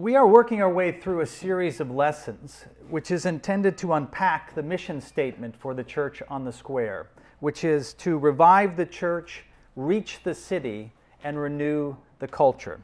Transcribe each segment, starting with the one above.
We are working our way through a series of lessons which is intended to unpack the mission statement for the Church on the Square, which is to revive the church, reach the city, and renew the culture.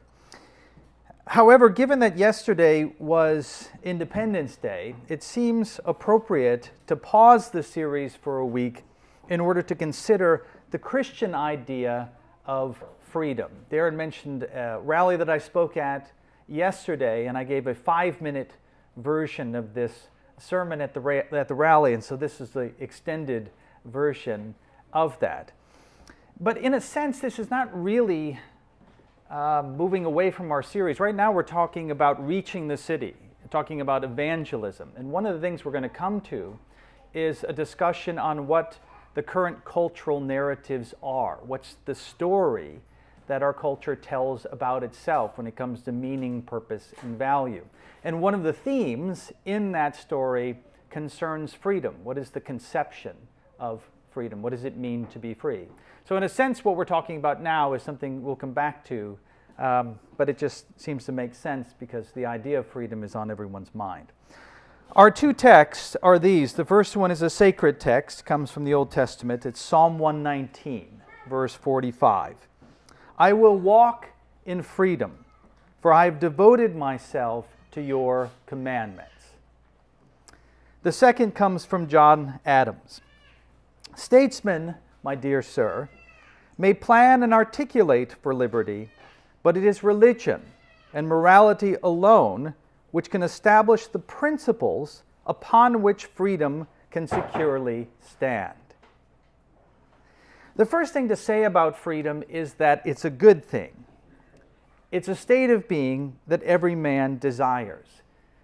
However, given that yesterday was Independence Day, it seems appropriate to pause the series for a week in order to consider the Christian idea of freedom. Darren mentioned a rally that I spoke at yesterday, and I gave a 5-minute version of this sermon at the rally, and so this is the extended version of that. But in a sense, this is not really moving away from our series. Right now we're talking about reaching the city, talking about evangelism, and one of the things we're going to come to is a discussion on what the current cultural narratives are. What's the story that our culture tells about itself when it comes to meaning, purpose, and value. And one of the themes in that story concerns freedom. What is the conception of freedom? What does it mean to be free? So in a sense, what we're talking about now is something we'll come back to, but it just seems to make sense because the idea of freedom is on everyone's mind. Our two texts are these. The first one is a sacred text, comes from the Old Testament. It's Psalm 119, verse 45. I will walk in freedom, for I have devoted myself to your commandments. The second comes from John Adams. Statesmen, my dear sir, may plan and articulate for liberty, but it is religion and morality alone which can establish the principles upon which freedom can securely stand. The first thing to say about freedom is that it's a good thing. It's a state of being that every man desires.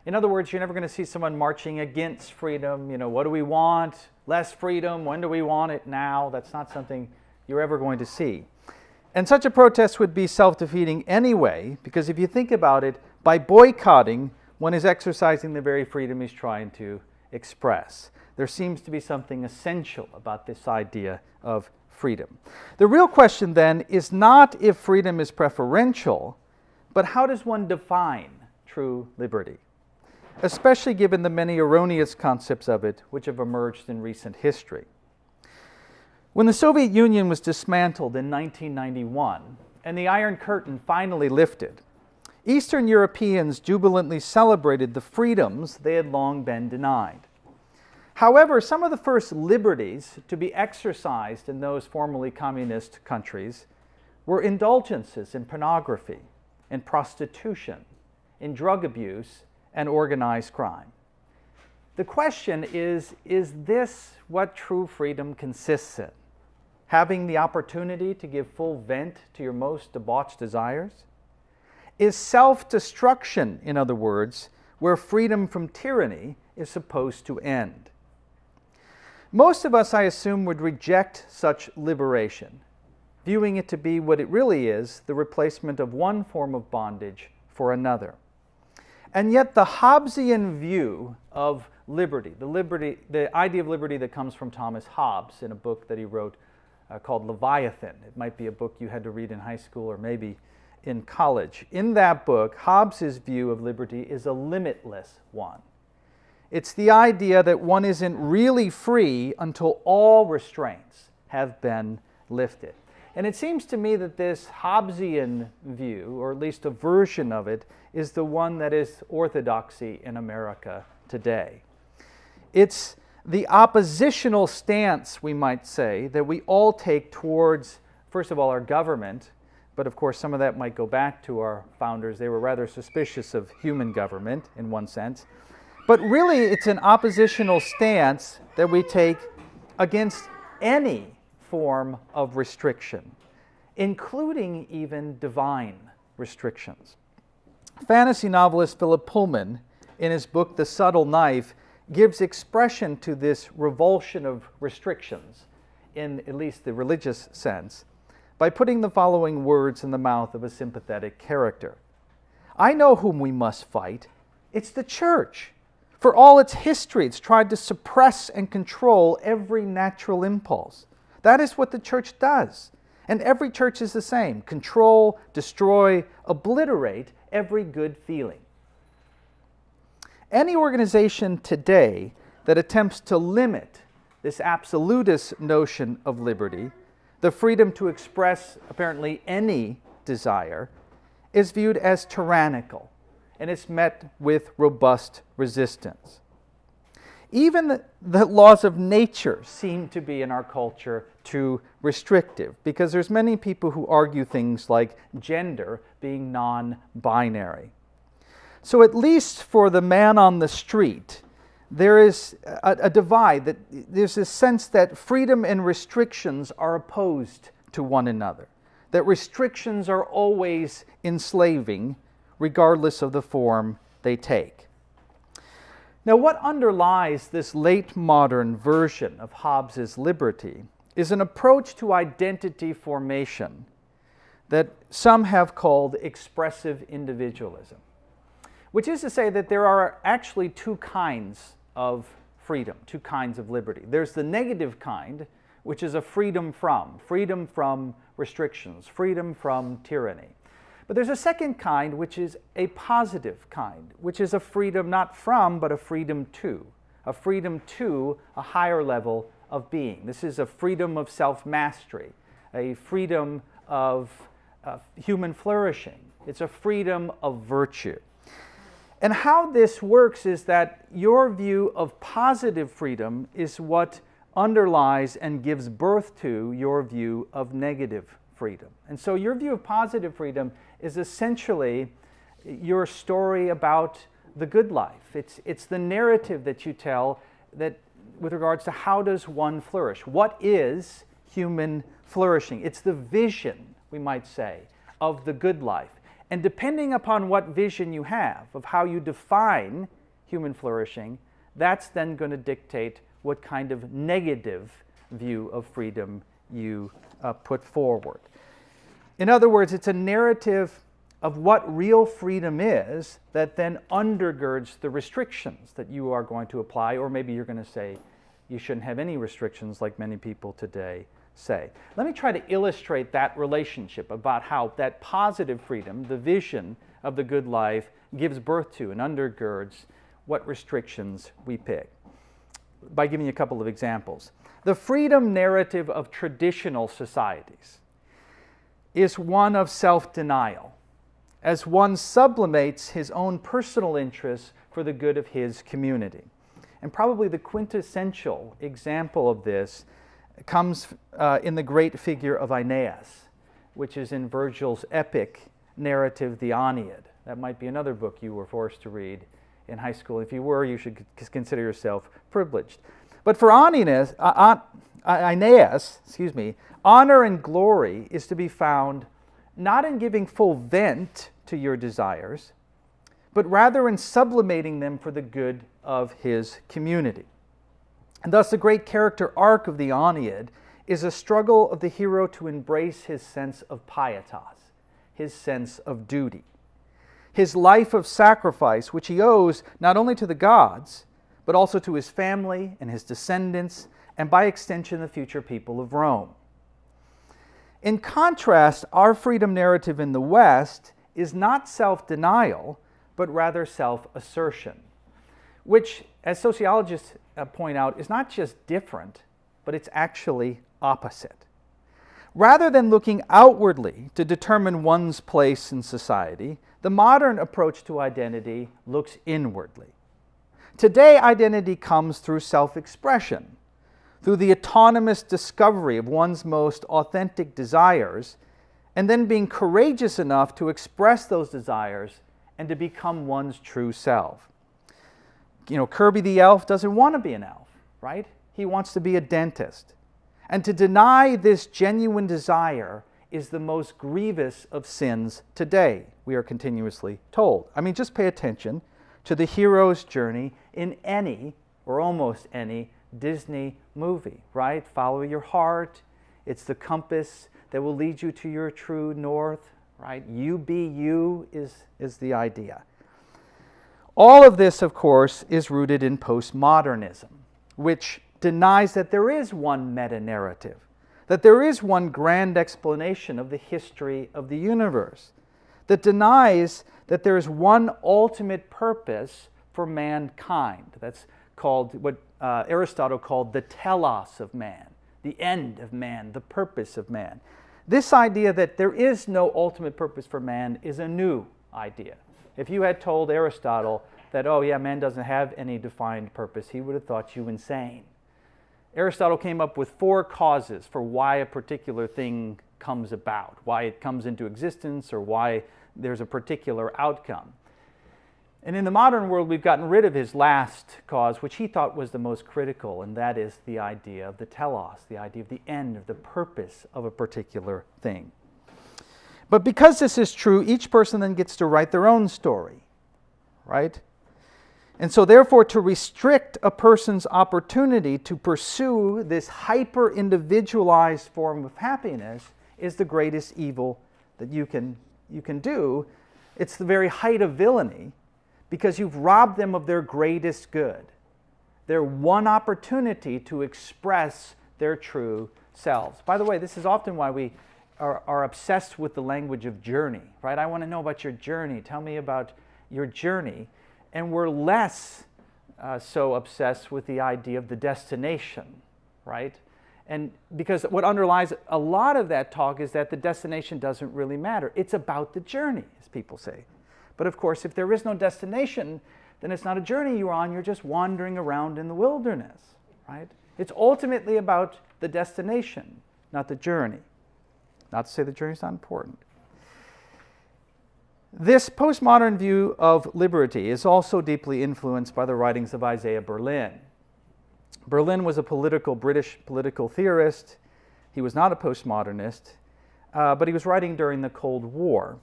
In other words, you're never going to see someone marching against freedom. You know, what do we want? Less freedom. When do we want it? Now. That's not something you're ever going to see. And such a protest would be self-defeating anyway, because if you think about it, by boycotting, one is exercising the very freedom he's trying to express. There seems to be something essential about this idea of freedom. The real question then is not if freedom is preferential, but how does one define true liberty, especially given the many erroneous concepts of it which have emerged in recent history. When the Soviet Union was dismantled in 1991 and the Iron Curtain finally lifted, Eastern Europeans jubilantly celebrated the freedoms they had long been denied. However, some of the first liberties to be exercised in those formerly communist countries were indulgences in pornography, in prostitution, in drug abuse, and organized crime. The question is this what true freedom consists in? Having the opportunity to give full vent to your most debauched desires? Is self-destruction, in other words, where freedom from tyranny is supposed to end? Most of us, I assume, would reject such liberation, viewing it to be what it really is, the replacement of one form of bondage for another. And yet the Hobbesian view of liberty, the idea of liberty that comes from Thomas Hobbes in a book that he wrote called Leviathan. It might be a book you had to read in high school or maybe in college. In that book, Hobbes' view of liberty is a limitless one. It's the idea that one isn't really free until all restraints have been lifted. And it seems to me that this Hobbesian view, or at least a version of it, is the one that is orthodoxy in America today. It's the oppositional stance, we might say, that we all take towards, first of all, our government, but of course some of that might go back to our founders. They were rather suspicious of human government in one sense. But really, it's an oppositional stance that we take against any form of restriction, including even divine restrictions. Fantasy novelist Phillip Pullman, in his book The Subtle Knife, gives expression to this revulsion of restrictions, in at least the religious sense, by putting the following words in the mouth of a sympathetic character. I know whom we must fight. It's the church. For all its history, it's tried to suppress and control every natural impulse. That is what the church does. And every church is the same. Control, destroy, obliterate every good feeling. any organization today that attempts to limit this absolutist notion of liberty, the freedom to express apparently any desire, is viewed as tyrannical, and it's met with robust resistance. Even the laws of nature seem to be in our culture too restrictive, because there's many people who argue things like gender being non-binary. So at least for the man on the street, there is a divide, that there's a sense that freedom and restrictions are opposed to one another, that restrictions are always enslaving, regardless of the form they take. Now, what underlies this late modern version of Hobbes's liberty is an approach to identity formation that some have called expressive individualism, which is to say that there are actually two kinds of freedom, two kinds of liberty. There's the negative kind, which is a freedom from restrictions, freedom from tyranny. But there's a second kind, which is a positive kind, which is a freedom not from, but a freedom to a higher level of being. This is a freedom of self-mastery, a freedom of human flourishing. It's a freedom of virtue. And how this works is that your view of positive freedom is what underlies and gives birth to your view of negative freedom. And so your view of positive freedom is essentially your story about the good life. It's the narrative that you tell that with regards to how does one flourish. What is human flourishing? It's the vision, we might say, of the good life. And depending upon what vision you have of how you define human flourishing, that's then going to dictate what kind of negative view of freedom you put forward. In other words, it's a narrative of what real freedom is that then undergirds the restrictions that you are going to apply, or maybe you're going to say you shouldn't have any restrictions like many people today say. Let me try to illustrate that relationship about how that positive freedom, the vision of the good life, gives birth to and undergirds what restrictions we pick, by giving you a couple of examples. The freedom narrative of traditional societies is one of self-denial, as one sublimates his own personal interests for the good of his community. And probably the quintessential example of this comes in the great figure of Aeneas, which is in Virgil's epic narrative, the Aeneid. That might be another book you were forced to read in high school. If you were, you should consider yourself privileged. But for Aeneas, honor and glory is to be found not in giving full vent to your desires, but rather in sublimating them for the good of his community. And thus the great character arc of the Aeneid is a struggle of the hero to embrace his sense of pietas, his sense of duty, his life of sacrifice, which he owes not only to the gods, but also to his family and his descendants, and by extension the future people of Rome. In contrast, our freedom narrative in the West is not self-denial, but rather self-assertion, which, as sociologists point out, is not just different, but it's actually opposite. Rather than looking outwardly to determine one's place in society, the modern approach to identity looks inwardly. Today, identity comes through self-expression, through the autonomous discovery of one's most authentic desires, and then being courageous enough to express those desires and to become one's true self. You know, Kirby the elf doesn't want to be an elf, right? He wants to be a dentist. And to deny this genuine desire is the most grievous of sins today, we are continuously told. I mean, just pay attention to the hero's journey in any, or almost any, Disney movie, right? Follow your heart. It's the compass that will lead you to your true north, right? You be you is the idea. All of this, of course, is rooted in postmodernism, which denies that there is one meta-narrative, that there is one grand explanation of the history of the universe, that denies that there is one ultimate purpose for mankind. That's called what Aristotle called the telos of man, the end of man, the purpose of man. This idea that there is no ultimate purpose for man is a new idea. If you had told Aristotle that, oh yeah, man doesn't have any defined purpose, he would have thought you insane. Aristotle came up with 4 causes for why a particular thing comes about, why it comes into existence, or why there's a particular outcome. And in the modern world, we've gotten rid of his last cause, which he thought was the most critical, and that is the idea of the telos, the idea of the end, of the purpose of a particular thing. But because this is true, each person then gets to write their own story, right? And so therefore, to restrict a person's opportunity to pursue this hyper-individualized form of happiness is the greatest evil that you can do. It's the very height of villainy, because you've robbed them of their greatest good, their one opportunity to express their true selves. By the way, this is often why we are obsessed with the language of journey, right? I want to know about your journey. Tell me about your journey. And we're less so obsessed with the idea of the destination, right? And because what underlies a lot of that talk is that the destination doesn't really matter. It's about the journey, as people say. But of course, if there is no destination, then it's not a journey you're on, you're just wandering around in the wilderness, right? It's ultimately about the destination, not the journey. Not to say the journey is not important. This postmodern view of liberty is also deeply influenced by the writings of Isaiah Berlin. Berlin was a British political theorist. He was not a postmodernist, but he was writing during the Cold War.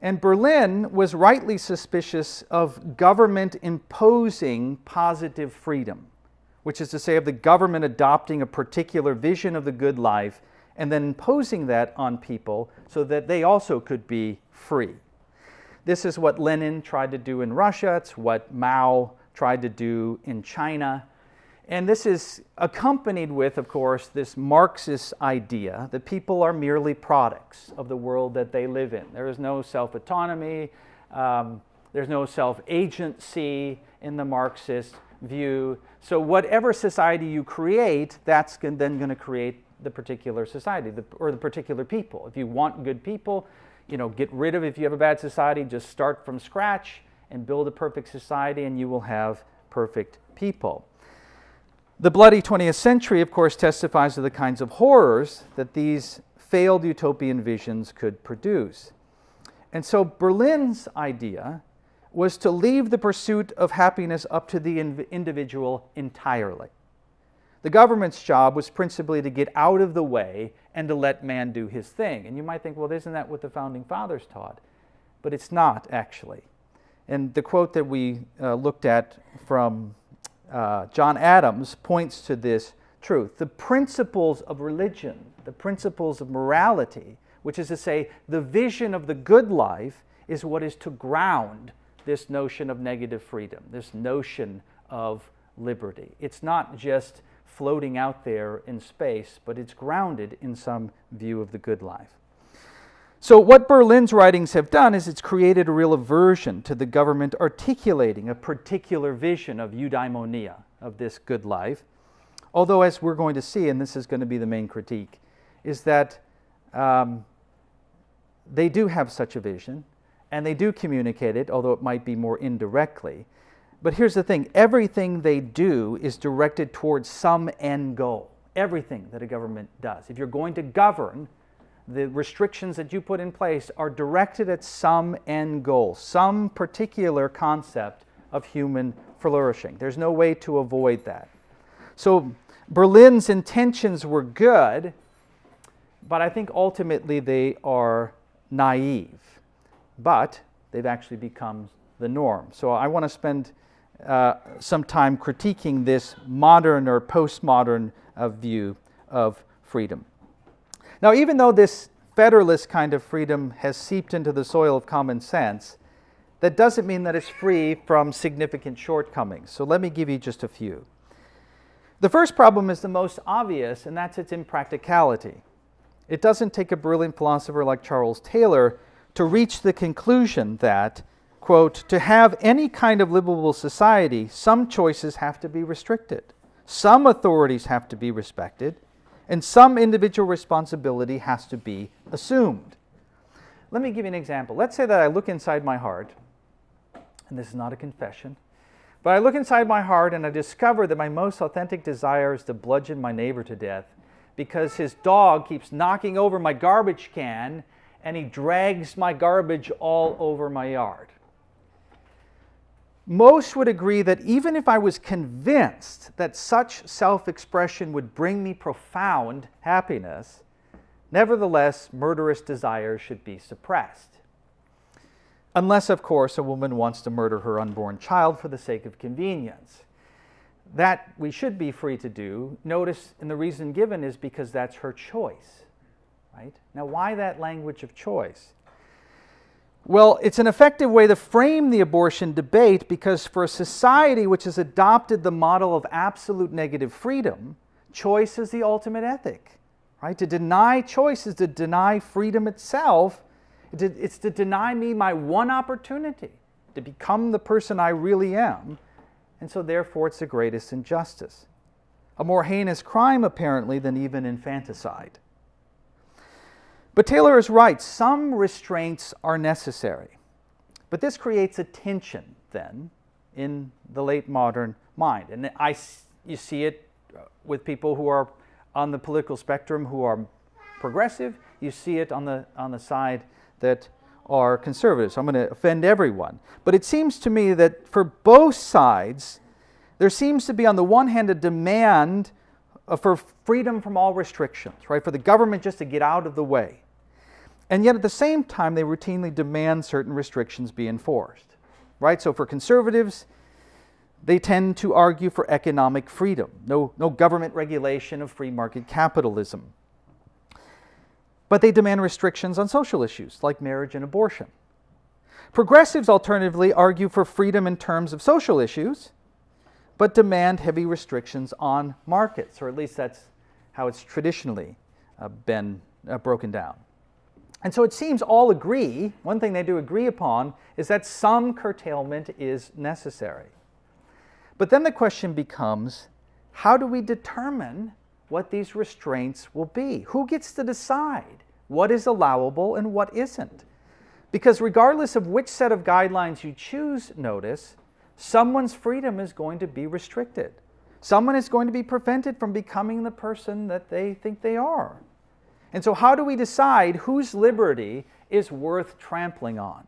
And Berlin was rightly suspicious of government imposing positive freedom, which is to say of the government adopting a particular vision of the good life and then imposing that on people so that they also could be free. This is what Lenin tried to do in Russia. It's what Mao tried to do in China. And this is accompanied with, of course, this Marxist idea that people are merely products of the world that they live in. There is no self-autonomy, there's no self-agency in the Marxist view. So whatever society you create, that's then going to create the particular society or the particular people. If you want good people, get rid of, if you have a bad society, just start from scratch and build a perfect society and you will have perfect people. The bloody 20th century, of course, testifies to the kinds of horrors that these failed utopian visions could produce. And so Berlin's idea was to leave the pursuit of happiness up to the individual entirely. The government's job was principally to get out of the way and to let man do his thing. And you might think, well, isn't that what the Founding Fathers taught? But it's not, actually. And the quote that we looked at from John Adams points to this truth. The principles of religion, the principles of morality, which is to say the vision of the good life, is what is to ground this notion of negative freedom, this notion of liberty. It's not just floating out there in space, but it's grounded in some view of the good life. So what Berlin's writings have done is it's created a real aversion to the government articulating a particular vision of eudaimonia, of this good life. Although, as we're going to see, and this is going to be the main critique, is that they do have such a vision, and they do communicate it, although it might be more indirectly. But here's the thing, everything they do is directed towards some end goal. Everything that a government does. If you're going to govern, the restrictions that you put in place are directed at some end goal, some particular concept of human flourishing. There's no way to avoid that. So Berlin's intentions were good, but I think ultimately they are naive. But they've actually become the norm. So I want to spend some time critiquing this modern or postmodern view of freedom. Now, even though this fetterless kind of freedom has seeped into the soil of common sense, that doesn't mean that it's free from significant shortcomings. So let me give you just a few. The first problem is the most obvious, and that's its impracticality. It doesn't take a brilliant philosopher like Charles Taylor to reach the conclusion that quote, "To have any kind of livable society, some choices have to be restricted, some authorities have to be respected, and some individual responsibility has to be assumed." Let me give you an example. Let's say that I look inside my heart, and this is not a confession, but I look inside my heart and I discover that my most authentic desire is to bludgeon my neighbor to death because his dog keeps knocking over my garbage can and he drags my garbage all over my yard. Most would agree that even if I was convinced that such self-expression would bring me profound happiness, nevertheless, murderous desires should be suppressed. Unless, of course, a woman wants to murder her unborn child for the sake of convenience. That we should be free to do. Notice, and the reason given is because that's her choice. Right? Now, why that language of choice? Well, it's an effective way to frame the abortion debate because for a society which has adopted the model of absolute negative freedom, choice is the ultimate ethic. Right? To deny choice is to deny freedom itself. It's to deny me my one opportunity to become the person I really am, and so therefore it's the greatest injustice. A more heinous crime, apparently, than even infanticide. But Taylor is right. Some restraints are necessary. But this creates a tension, then, in the late modern mind. And you see it with people who are on the political spectrum who are progressive. You see it on the side that are conservatives. I'm going to offend everyone. But it seems to me that for both sides, there seems to be, on the one hand, a demand for freedom from all restrictions, right? For the government just to get out of the way. And yet at the same time, they routinely demand certain restrictions be enforced, right? So for conservatives, they tend to argue for economic freedom, no government regulation of free market capitalism. But they demand restrictions on social issues like marriage and abortion. Progressives alternatively argue for freedom in terms of social issues, but demand heavy restrictions on markets, or at least that's how it's traditionally been broken down. And so it seems all agree, one thing they do agree upon is that some curtailment is necessary. But then the question becomes, how do we determine what these restraints will be? Who gets to decide what is allowable and what isn't? Because regardless of which set of guidelines you choose, notice, someone's freedom is going to be restricted. Someone is going to be prevented from becoming the person that they think they are. And so how do we decide whose liberty is worth trampling on?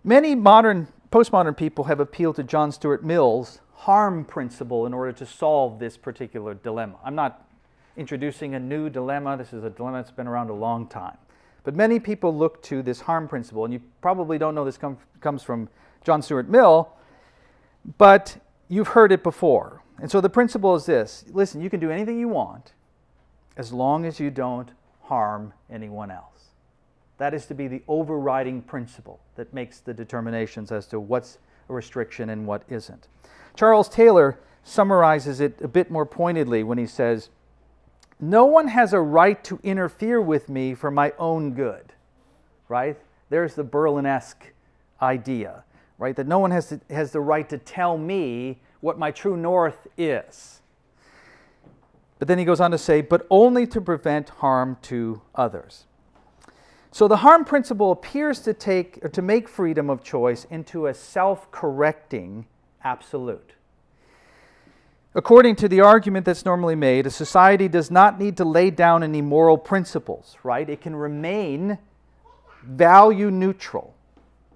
Many postmodern people have appealed to John Stuart Mill's harm principle in order to solve this particular dilemma. I'm not introducing a new dilemma. This is a dilemma that's been around a long time. But many people look to this harm principle, and you probably don't know this comes from John Stuart Mill, but you've heard it before. And so the principle is this: listen, you can do anything you want as long as you don't harm anyone else. That is to be the overriding principle that makes the determinations as to what's a restriction and what isn't. Charles Taylor summarizes it a bit more pointedly when he says, "No one has a right to interfere with me for my own good." Right? There's the Berlin-esque idea, right? That no one has the right to tell me what my true north is. But then he goes on to say, but only to prevent harm to others. So the harm principle appears to make freedom of choice into a self-correcting absolute. According to the argument that's normally made, a society does not need to lay down any moral principles, right? It can remain value neutral,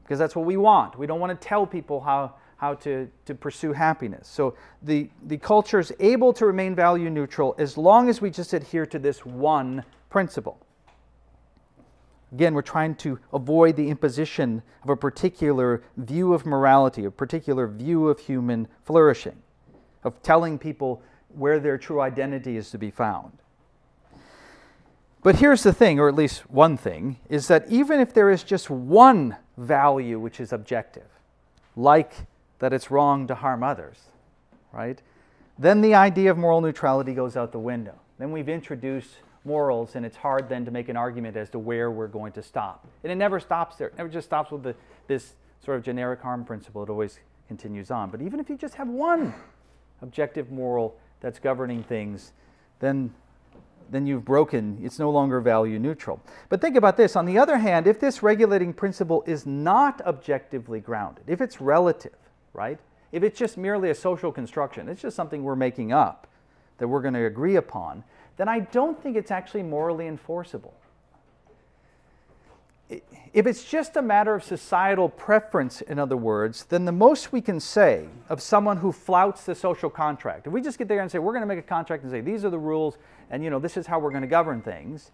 because that's what we want. We don't want to tell people how to pursue happiness. So the culture is able to remain value neutral as long as we just adhere to this one principle. Again, we're trying to avoid the imposition of a particular view of morality, a particular view of human flourishing, of telling people where their true identity is to be found. But here's the thing, or at least one thing, is that even if there is just one value which is objective, like that it's wrong to harm others, right? Then the idea of moral neutrality goes out the window. Then we've introduced morals, and it's hard then to make an argument as to where we're going to stop. And it never stops there. It never just stops with this sort of generic harm principle. It always continues on. But even if you just have one objective moral that's governing things, then you've broken. It's no longer value neutral. But think about this. On the other hand, if this regulating principle is not objectively grounded, if it's relative, right? If it's just merely a social construction, it's just something we're making up that we're going to agree upon, then I don't think it's actually morally enforceable. If it's just a matter of societal preference, in other words, then the most we can say of someone who flouts the social contract, if we just get there and say, we're going to make a contract and say, these are the rules, and this is how we're going to govern things,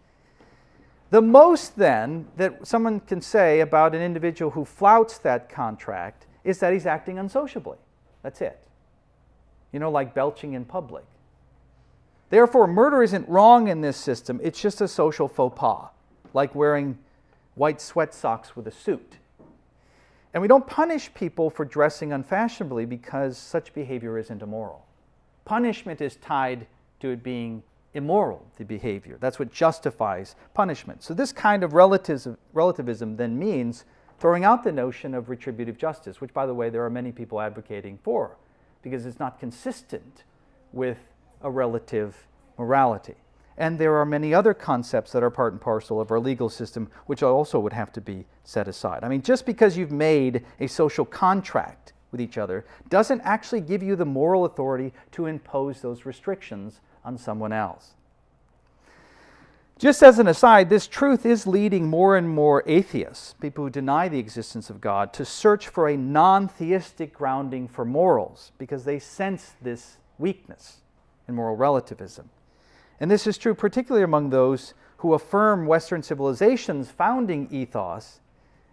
the most then that someone can say about an individual who flouts that contract is that he's acting unsociably. That's it. Like belching in public. Therefore, murder isn't wrong in this system. It's just a social faux pas, like wearing white sweat socks with a suit. And we don't punish people for dressing unfashionably because such behavior isn't immoral. Punishment is tied to it being immoral, the behavior. That's what justifies punishment. So this kind of relativism then means throwing out the notion of retributive justice, which, by the way, there are many people advocating for, because it's not consistent with a relative morality. And there are many other concepts that are part and parcel of our legal system which also would have to be set aside. I mean, just because you've made a social contract with each other doesn't actually give you the moral authority to impose those restrictions on someone else. Just as an aside, this truth is leading more and more atheists, people who deny the existence of God, to search for a non-theistic grounding for morals because they sense this weakness in moral relativism. And this is true particularly among those who affirm Western civilization's founding ethos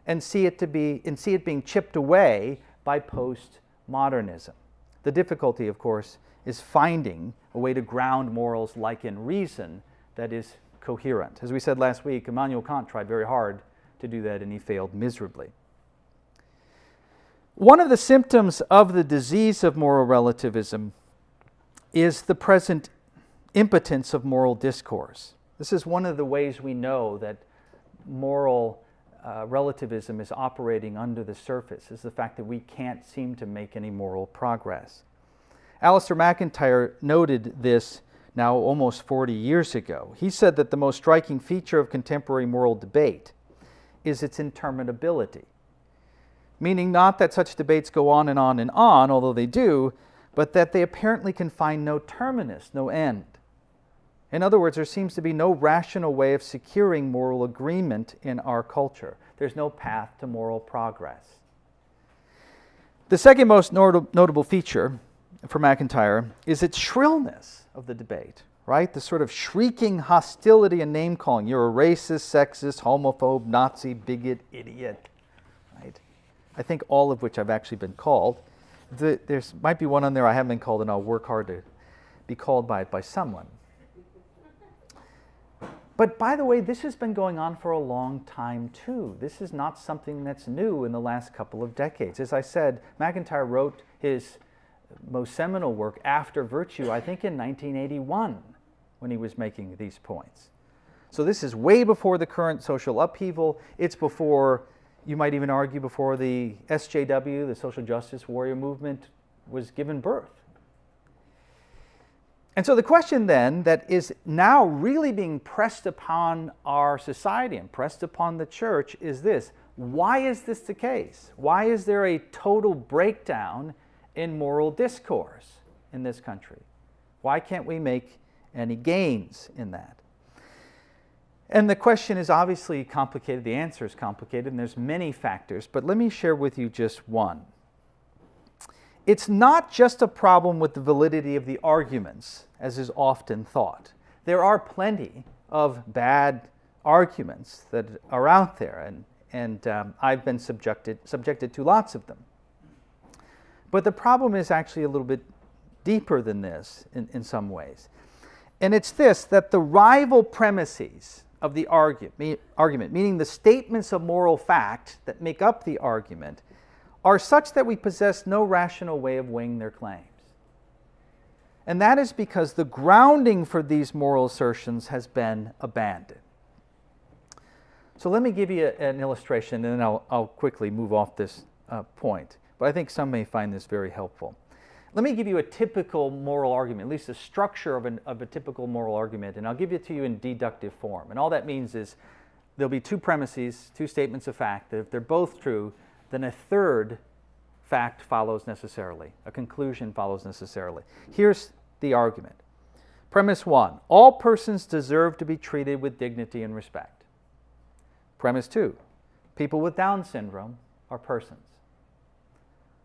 and see it being chipped away by postmodernism. The difficulty, of course, is finding a way to ground morals like in reason that is coherent. As we said last week, Immanuel Kant tried very hard to do that, and he failed miserably. One of the symptoms of the disease of moral relativism is the present impotence of moral discourse. This is one of the ways we know that moral relativism is operating under the surface, is the fact that we can't seem to make any moral progress. Alistair MacIntyre noted this now almost 40 years ago. He said that the most striking feature of contemporary moral debate is its interminability, meaning not that such debates go on and on and on, although they do, but that they apparently can find no terminus, no end. In other words, there seems to be no rational way of securing moral agreement in our culture. There's no path to moral progress. The second most notable feature for MacIntyre is its shrillness of the debate, right? The sort of shrieking hostility and name-calling. You're a racist, sexist, homophobe, Nazi, bigot, idiot, right? I think all of which I've actually been called. There might be one on there I haven't been called, and I'll work hard to be called by it by someone. But by the way, this has been going on for a long time too. This is not something that's new in the last couple of decades. As I said, MacIntyre wrote his most seminal work, After Virtue, I think in 1981, when he was making these points. So this is way before the current social upheaval. It's before, you might even argue, before the SJW, the social justice warrior movement, was given birth. And so the question then that is now really being pressed upon our society and pressed upon the church is this: why is this the case? Why is there a total breakdown in moral discourse in this country? Why can't we make any gains in that? And the question is obviously complicated. The answer is complicated, and there's many factors, but let me share with you just one. It's not just a problem with the validity of the arguments, as is often thought. There are plenty of bad arguments that are out there, and I've been subjected to lots of them. But the problem is actually a little bit deeper than this in some ways. And it's this, that the rival premises of the argument, meaning the statements of moral fact that make up the argument, are such that we possess no rational way of weighing their claims. And that is because the grounding for these moral assertions has been abandoned. So let me give you an illustration, and then I'll quickly move off this point. But I think some may find this very helpful. Let me give you a typical moral argument, at least a structure of a typical moral argument, and I'll give it to you in deductive form. And all that means is there'll be two premises, two statements of fact, that if they're both true, then a third fact follows necessarily. A conclusion follows necessarily. Here's the argument. Premise 1, all persons deserve to be treated with dignity and respect. Premise 2, people with Down syndrome are persons.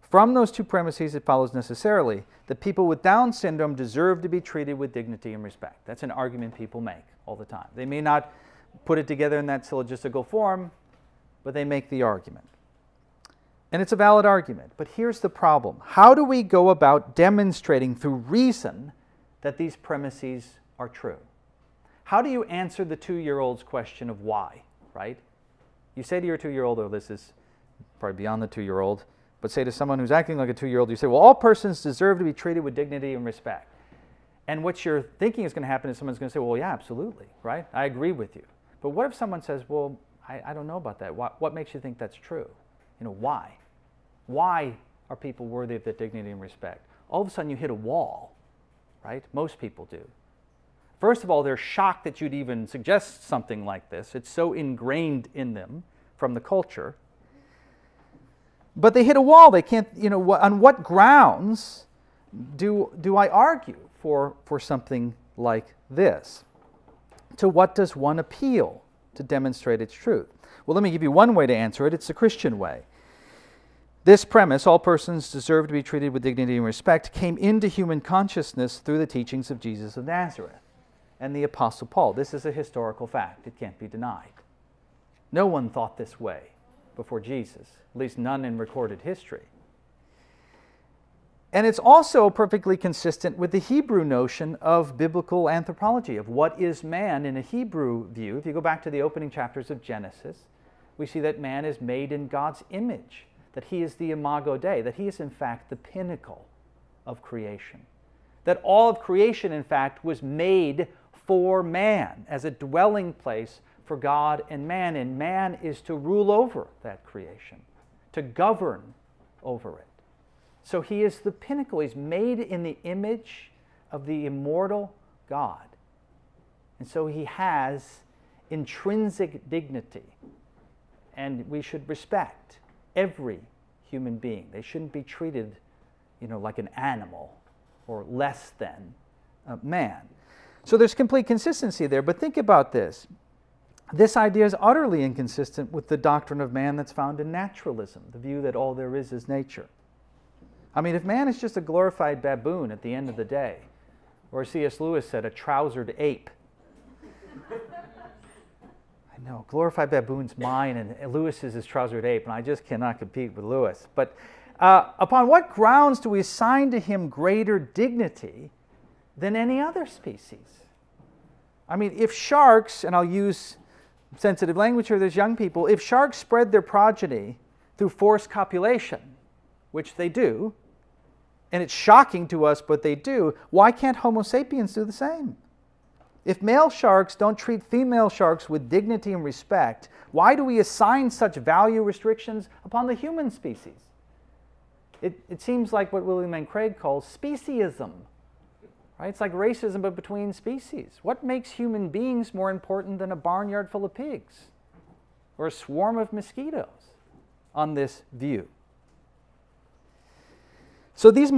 From those two premises, it follows necessarily that people with Down syndrome deserve to be treated with dignity and respect. That's an argument people make all the time. They may not put it together in that syllogistical form, but they make the argument. And it's a valid argument. But here's the problem. How do we go about demonstrating through reason that these premises are true? How do you answer the 2-year-old's question of why, right? You say to your 2-year-old, oh, this is probably beyond the 2-year-old, but say to someone who's acting like a 2-year-old, you say, well, all persons deserve to be treated with dignity and respect. And what you're thinking is going to happen is someone's going to say, well, yeah, absolutely, right? I agree with you. But what if someone says, well, I don't know about that. What makes you think that's true? You know, why? Why are people worthy of that dignity and respect? All of a sudden you hit a wall, right? Most people do. First of all, they're shocked that you'd even suggest something like this. It's so ingrained in them from the culture. But they hit a wall. They can't, you know, on what grounds do I argue for something like this? To what does one appeal to demonstrate its truth? Well, let me give you one way to answer it. It's the Christian way. This premise, all persons deserve to be treated with dignity and respect, came into human consciousness through the teachings of Jesus of Nazareth and the Apostle Paul. This is a historical fact. It can't be denied. No one thought this way before Jesus, at least none in recorded history. And it's also perfectly consistent with the Hebrew notion of biblical anthropology, of what is man in a Hebrew view. If you go back to the opening chapters of Genesis, we see that man is made in God's image, that he is the imago Dei, that he is in fact the pinnacle of creation. That all of creation, in fact, was made for man as a dwelling place for God and man is to rule over that creation, to govern over it. So he is the pinnacle. He's made in the image of the immortal God. And so he has intrinsic dignity. And we should respect every human being. They shouldn't be treated, you know, like an animal or less than a man. So there's complete consistency there. But think about this. This idea is utterly inconsistent with the doctrine of man that's found in naturalism, the view that all there is nature. I mean, if man is just a glorified baboon at the end of the day, or C.S. Lewis said, a trousered ape. I know, glorified baboon's mine, and Lewis is his trousered ape, and I just cannot compete with Lewis. But upon what grounds do we assign to him greater dignity than any other species? I mean, if sharks, and I'll use sensitive language here, there's young people, if sharks spread their progeny through forced copulation, which they do, and it's shocking to us, but they do, why can't Homo sapiens do the same? If male sharks don't treat female sharks with dignity and respect, why do we assign such value restrictions upon the human species? It seems like what William Lane Craig calls speciesism. Right? It's like racism, but between species. What makes human beings more important than a barnyard full of pigs or a swarm of mosquitoes on this view? So these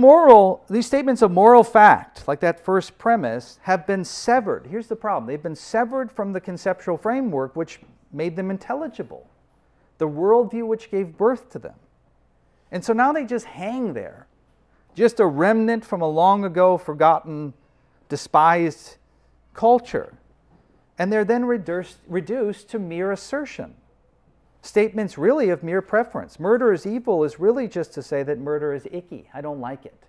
statements of moral fact, like that first premise, have been severed. Here's the problem. They've been severed from the conceptual framework which made them intelligible, the worldview which gave birth to them. And so now they just hang there, just a remnant from a long ago forgotten, despised culture. And they're then reduced to mere assertion. Statements really of mere preference. Murder is evil is really just to say that murder is icky. I don't like it.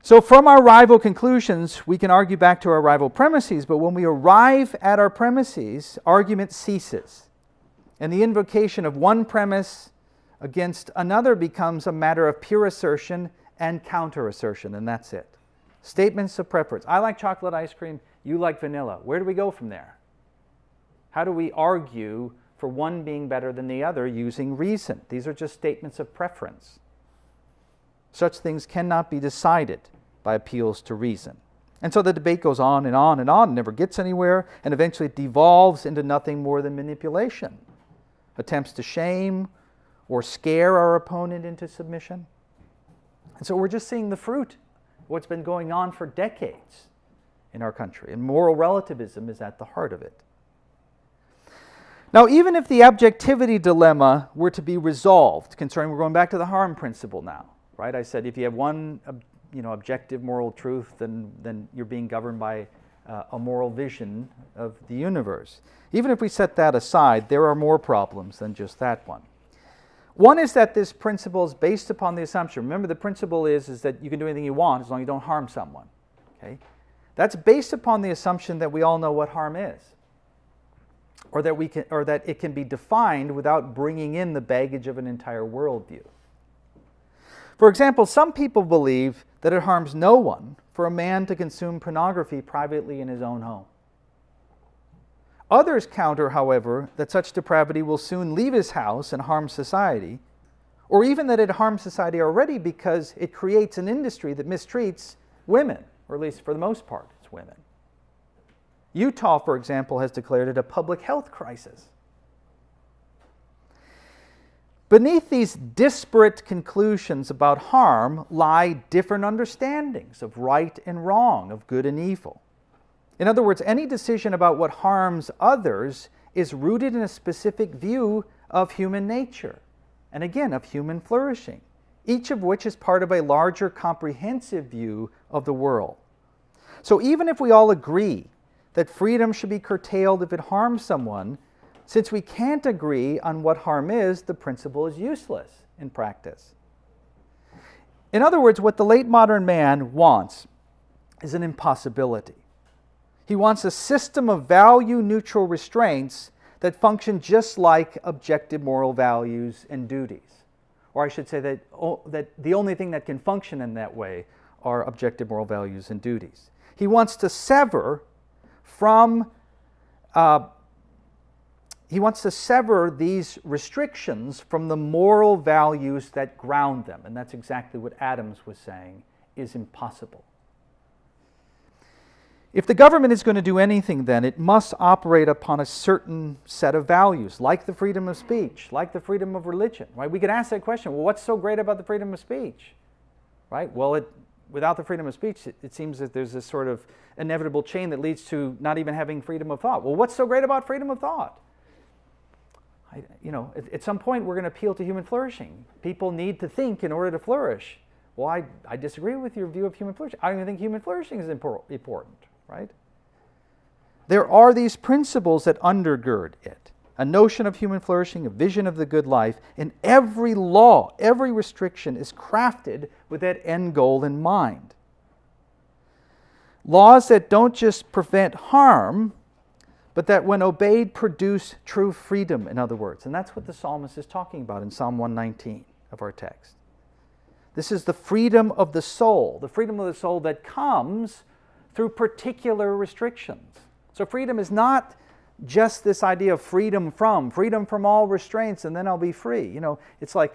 So from our rival conclusions, we can argue back to our rival premises, but when we arrive at our premises, argument ceases. And the invocation of one premise against another becomes a matter of pure assertion and counter assertion, and that's it. Statements of preference. I like chocolate ice cream, you like vanilla. Where do we go from there? How do we argue for one being better than the other using reason? These are just statements of preference. Such things cannot be decided by appeals to reason. And so the debate goes on and on and on, never gets anywhere, and eventually it devolves into nothing more than manipulation. Attempts to shame or scare our opponent into submission. And so we're just seeing the fruit of what's been going on for decades in our country. And moral relativism is at the heart of it. Now, even if the objectivity dilemma were to be resolved, concerning, we're going back to the harm principle now, right? I said if you have one objective moral truth, then you're being governed by a moral vision of the universe. Even if we set that aside, there are more problems than just that one. One is that this principle is based upon the assumption. Remember, the principle is that you can do anything you want as long as you don't harm someone. Okay? That's based upon the assumption that we all know what harm is, or that it can be defined without bringing in the baggage of an entire worldview. For example, some people believe that it harms no one for a man to consume pornography privately in his own home. Others counter, however, that such depravity will soon leave his house and harm society, or even that it harms society already because it creates an industry that mistreats women, or at least for the most part, it's women. Utah, for example, has declared it a public health crisis. Beneath these disparate conclusions about harm lie different understandings of right and wrong, of good and evil. In other words, any decision about what harms others is rooted in a specific view of human nature, and again, of human flourishing, each of which is part of a larger comprehensive view of the world. So even if we all agree that freedom should be curtailed if it harms someone, since we can't agree on what harm is, the principle is useless in practice. In other words, what the late modern man wants is an impossibility. He wants a system of value-neutral restraints that function just like objective moral values and duties. Or I should say that the only thing that can function in that way are objective moral values and duties. He wants to sever these restrictions from the moral values that ground them. And that's exactly what Adams was saying is impossible. If the government is going to do anything, then it must operate upon a certain set of values, like the freedom of speech, like the freedom of religion. Right? We could ask that question, well, what's so great about the freedom of speech? Right? Well, without the freedom of speech, it seems that there's this sort of inevitable chain that leads to not even having freedom of thought. Well, what's so great about freedom of thought? At some point, we're going to appeal to human flourishing. People need to think in order to flourish. Well, I disagree with your view of human flourishing. I don't even think human flourishing is important, right? There are these principles that undergird it. A notion of human flourishing, a vision of the good life, and every law, every restriction is crafted with that end goal in mind. Laws that don't just prevent harm, but that when obeyed produce true freedom, in other words. And that's what the psalmist is talking about in Psalm 119 of our text. This is the freedom of the soul that comes through particular restrictions. So freedom is not just this idea of freedom from all restraints, and then I'll be free. It's like,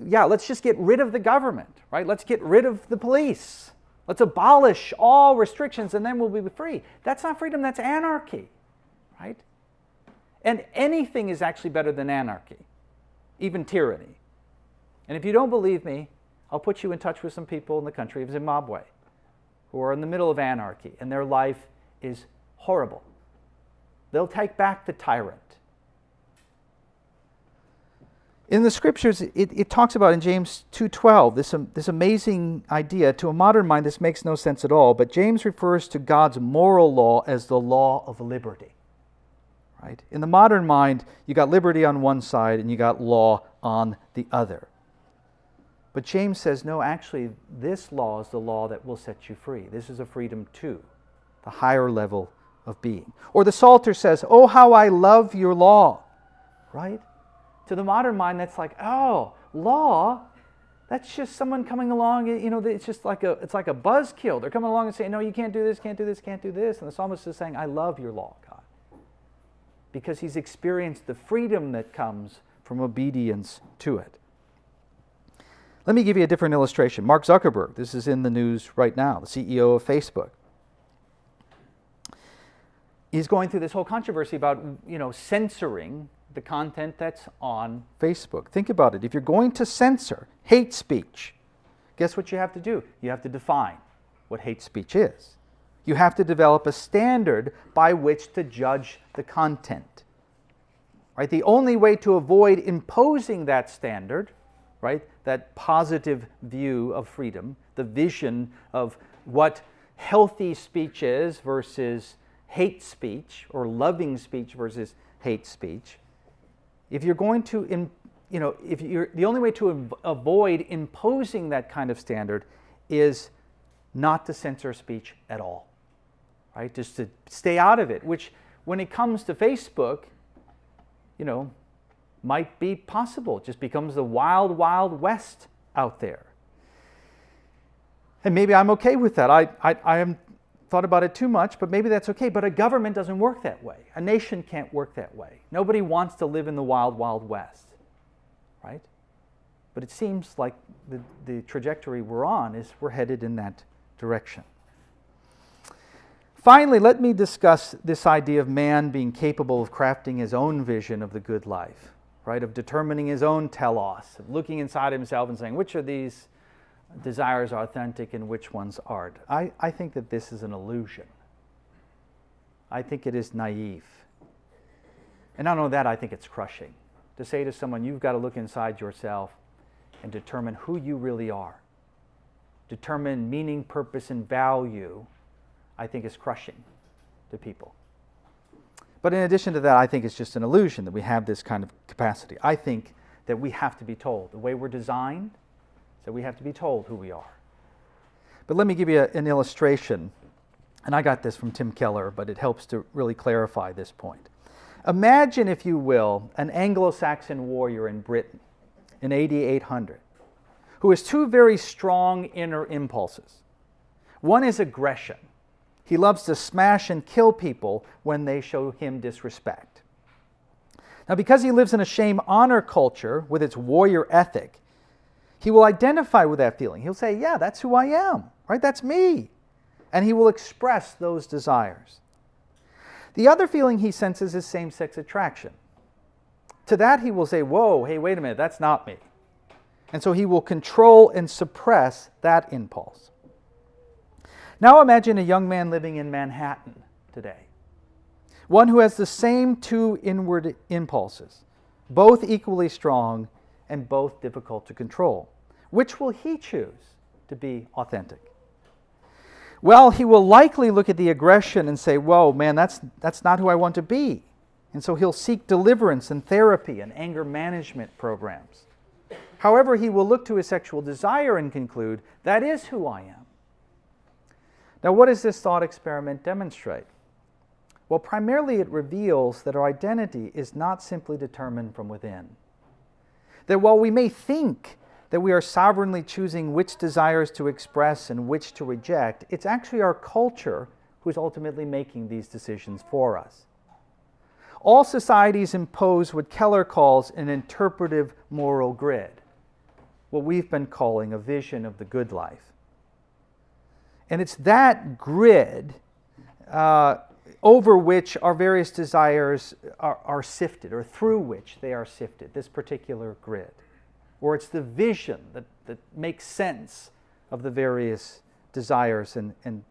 yeah, let's just get rid of the government, right? Let's get rid of the police. Let's abolish all restrictions, and then we'll be free. That's not freedom, that's anarchy, right? And anything is actually better than anarchy, even tyranny. And if you don't believe me, I'll put you in touch with some people in the country of Zimbabwe who are in the middle of anarchy, and their life is horrible. They'll take back the tyrant. In the scriptures, it talks about in James 2:12 this amazing idea. To a modern mind, this makes no sense at all, but James refers to God's moral law as the law of liberty. Right? In the modern mind, you got liberty on one side and you got law on the other. But James says, no, actually, this law is the law that will set you free. This is a freedom too, the higher level of being. Or the Psalter says, oh, how I love your law. Right? To the modern mind, that's like, oh, law, That's just someone coming along, it's just like a buzzkill. They're coming along and saying, no, you can't do this, can't do this, can't do this. And the psalmist is saying, I love your law, God. Because he's experienced the freedom that comes from obedience to it. Let me give you a different illustration. Mark Zuckerberg, this is in the news right now, the CEO of Facebook. He's going through this whole controversy about, censoring the content that's on Facebook. Think about it. If you're going to censor hate speech, guess what you have to do? You have to define what hate speech is. You have to develop a standard by which to judge the content. Right? The only way to avoid imposing that standard, right, that positive view of freedom, the vision of what healthy speech is versus hate speech, or loving speech versus hate speech, if you're going to, the only way to avoid imposing that kind of standard is not to censor speech at all, right? Just to stay out of it, which when it comes to Facebook, might be possible. It just becomes the wild, wild west out there. And maybe I'm okay with that. I haven't thought about it too much, but maybe that's okay. But a government doesn't work that way. A nation can't work that way. Nobody wants to live in the wild, wild west, right? But it seems like the trajectory we're on is we're headed in that direction. Finally, let me discuss this idea of man being capable of crafting his own vision of the good life, right? Of determining his own telos, of looking inside himself and saying, which of these desires are authentic and which ones aren't. I think that this is an illusion. I think it is naive. And not only that, I think it's crushing. To say to someone, you've got to look inside yourself and determine who you really are. Determine meaning, purpose, and value, I think is crushing to people. But in addition to that, I think it's just an illusion that we have this kind of capacity. I think that we have to be told. The way we're designed, so we have to be told who we are. But let me give you an illustration. And I got this from Tim Keller, but it helps to really clarify this point. Imagine, if you will, an Anglo-Saxon warrior in Britain in AD 800 who has two very strong inner impulses. One is aggression. He loves to smash and kill people when they show him disrespect. Now, because he lives in a shame-honor culture with its warrior ethic, he will identify with that feeling. He'll say, yeah, that's who I am, right? That's me. And he will express those desires. The other feeling he senses is same-sex attraction. To that he will say, whoa, hey, wait a minute, that's not me. And so he will control and suppress that impulse. Now imagine a young man living in Manhattan today. One who has the same two inward impulses, both equally strong and both difficult to control. Which will he choose to be authentic? Well, he will likely look at the aggression and say, whoa, man, that's not who I want to be. And so he'll seek deliverance and therapy and anger management programs. However, he will look to his sexual desire and conclude, that is who I am. Now, what does this thought experiment demonstrate? Well, primarily it reveals that our identity is not simply determined from within. That while we may think that we are sovereignly choosing which desires to express and which to reject, it's actually our culture who's ultimately making these decisions for us. All societies impose what Keller calls an interpretive moral grid, what we've been calling a vision of the good life. And it's that grid over which our various desires are sifted, or through which they are sifted, this particular grid. Or it's the vision that makes sense of the various desires and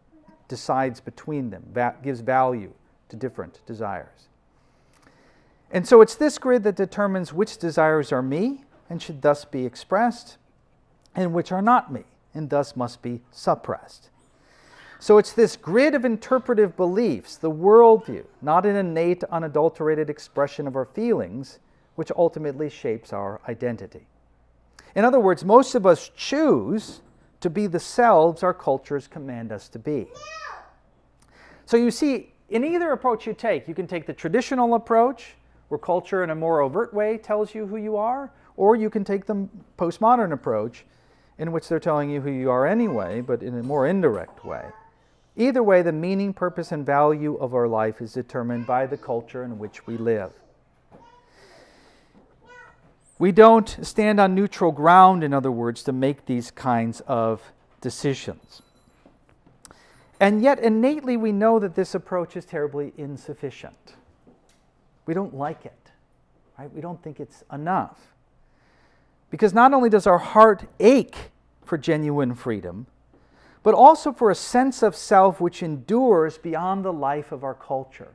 decides between them, gives value to different desires. And so it's this grid that determines which desires are me and should thus be expressed, and which are not me and thus must be suppressed. So it's this grid of interpretive beliefs, the worldview, not an innate, unadulterated expression of our feelings, which ultimately shapes our identity. In other words, most of us choose to be the selves our cultures command us to be. So you see, in either approach you can take the traditional approach, where culture in a more overt way tells you who you are, or you can take the postmodern approach, in which they're telling you who you are anyway, but in a more indirect way. Either way, the meaning, purpose, and value of our life is determined by the culture in which we live. We don't stand on neutral ground, in other words, to make these kinds of decisions. And yet, innately, we know that this approach is terribly insufficient. We don't like it, right? We don't think it's enough. Because not only does our heart ache for genuine freedom, but also for a sense of self which endures beyond the life of our culture.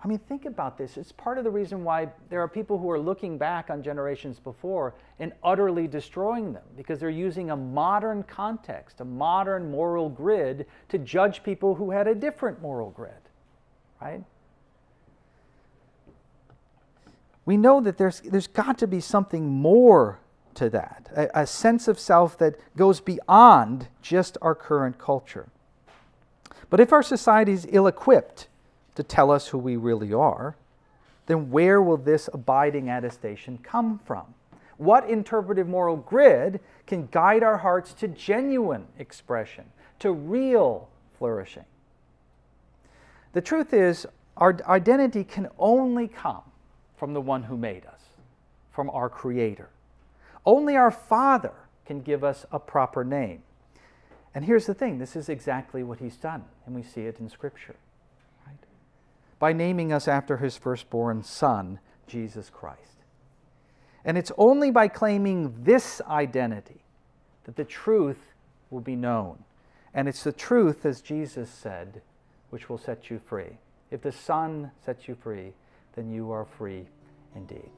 I mean, think about this. It's part of the reason why there are people who are looking back on generations before and utterly destroying them, because they're using a modern context, a modern moral grid, to judge people who had a different moral grid, right? We know that there's got to be something more to that, a sense of self that goes beyond just our current culture. But if our society is ill-equipped to tell us who we really are, then where will this abiding attestation come from? What interpretive moral grid can guide our hearts to genuine expression, to real flourishing? The truth is, our identity can only come from the one who made us, from our Creator. Only our Father can give us a proper name. And here's the thing, this is exactly what He's done, and we see it in Scripture. By naming us after His firstborn Son, Jesus Christ. And it's only by claiming this identity that the truth will be known. And it's the truth, as Jesus said, which will set you free. If the Son sets you free, then you are free indeed.